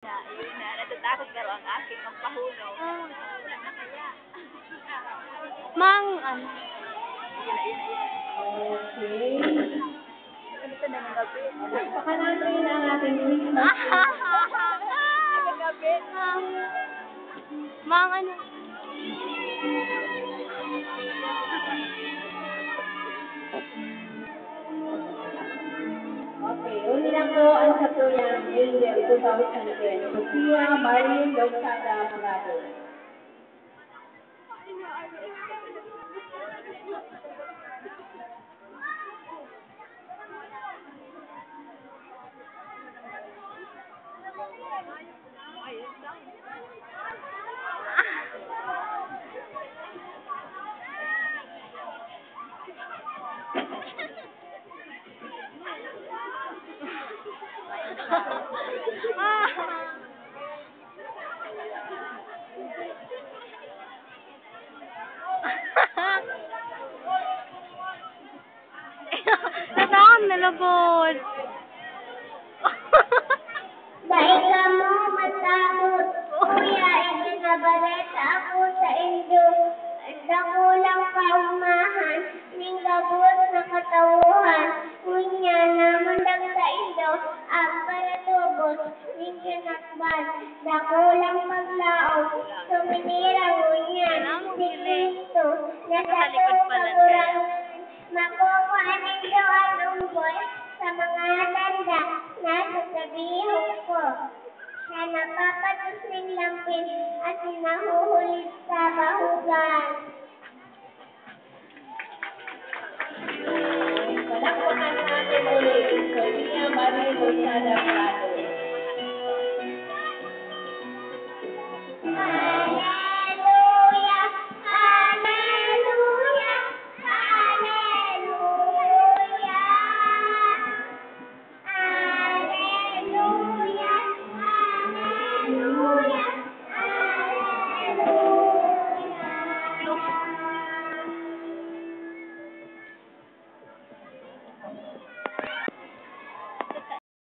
Yun na, natatakot ka ang aking magpahulog. Wala na kaya. Mang, ano? Okay. Ano ito na nagabit? Baka natin ang ating Christmas. Nagabit. Mang, ano? Okay, uli lang po ang katuyang Angel 2010. Sophia Marlene Lozada Murado. Natakot na lubod. Dahil ka mo matakot, kuya, ibinabalita ako sa inyo. Dakulang kaumahan, ning gabot na katawuhan. Kunya naman lang sa inyo, ang palatubos, ning kinakban. Dakulang paglaog, suminirang kunya, si Kristo, nasa kaburan. Makuha ninyo ang umbol sa mga danda na sasabihin ko. Na napapatos ng lampin at nahuhulid sa bahugan. Palakpakan natin ulit. Sophia Marlene Lozada Murado.